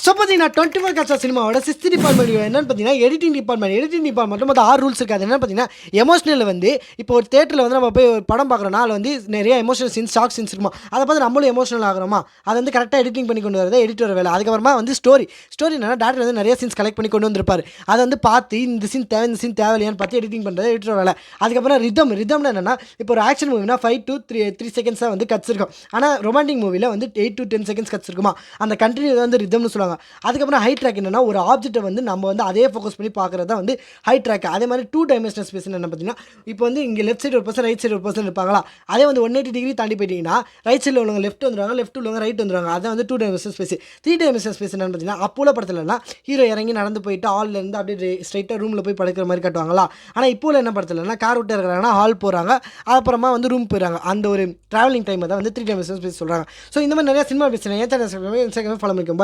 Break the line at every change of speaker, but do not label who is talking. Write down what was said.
So பார்த்தீங்கன்னா 24 CAATSA சினிமாவோட 6th department என்னன்னு பார்த்தீங்கன்னா எடிட்டிங் டிபார்ட்மெண்ட் மொத்தம் 6 ரூல்ஸ் இருக்காது. என்னன்னு பார்த்தீங்கன்னா எமோஷனல் வந்து இப்போ ஒரு தேட்டரில் வந்து நம்ம போய் ஒரு படம் பார்க்குறோம்னா அதில் வந்து நிறைய எமோஷனல் சீன்ஸ் ஷாக் சீன்ஸ் இருக்குமா, அதை பார்த்து நம்மளும் எமோஷனல் ஆகிறோமா, அதை வந்து கரெக்டாக எடிட்டிங் பண்ணி கொண்டு வரது எடிட்டர் வேலை. அதுக்கப்புறமா வந்து ஸ்டோரி என்னன்னா டேரக்டர் வந்து நிறைய சீன்ஸ் கலெக்ட் பண்ணி கொண்டு வந்திருப்பார். அதை வந்து பார்த்து இந்த சீன் தேவையில்லையான்னு பார்த்து எடிட்டிங் பண்ணுறது எடிட்டர் வேலை. அதுக்கப்புறம் ரிதம்னு என்னன்னா இப்போ ஒரு ஆக்ஷன் மூவினா 5 to 3 seconds தான் வந்து கட்ஸ் இருக்கும். ஆனால் ரொமான்டிக் மூவியில் வந்து 8 to 10 seconds கட்ஸ் இருக்குமா, அந்த கண்டினியூ வந்து ரிதம்னு சொல்லுவாங்க. அதுக்கப்புறம் ஹை ட்ராக் என்னன்னா ஒரு ஆப்ஜெக்ட்டை வந்து நம்ம வந்து அதே ஃபோக்கஸ் பண்ணி பார்க்குறது தான் வந்து ஹை ட்ராக். அதே மாதிரி 2 dimensional ஸ்பேஸ் என்ன பார்த்தீங்கன்னா இப்போ வந்து இங்கே லெஃப்ட் சைடு ஒரு பர்சன் ரைட் சைடு ஒரு பர்சன் இருப்பாங்களா, அதே வந்து 180 டிகிரி தாண்டி போயிட்டீங்கன்னா ரைட் சைடில் உள்ளவங்க லெஃப்ட் வந்துடுவாங்க, லெஃப்ட் உள்ளவங்க ரைட் வந்துடுவாங்க. அதை வந்து 2 dimensional ஸ்பேஸ். 3 dimensional ஸ்பேஸ் என்னன்னு பார்த்தீங்கன்னா அப்போல படத்துலலாம் ஹீரோ இறங்கி நடந்து போயிட்டு ஹால்லேருந்து அப்படியே ஸ்ட்ரைட்டாக ரூமில் போய் படுக்கிற மாதிரி காட்டுவாங்களா. ஆனால் இப்போல என்ன படத்துலனா கார் விட்டு இருக்கிறாங்கன்னா ஹால் போகிறாங்க, அப்புறமா வந்து ரூம் போயிடறாங்க. அந்த ஒரு ட்ராவலிங் டைமை தான் வந்து 3 dimensional ஸ்பேஸ் சொல்கிறாங்க. ஸோ இந்த மாதிரி நிறைய சினிமா பேசுகிறேன். ஏன் ஃபாலோ பண்ணிக்கோங்க.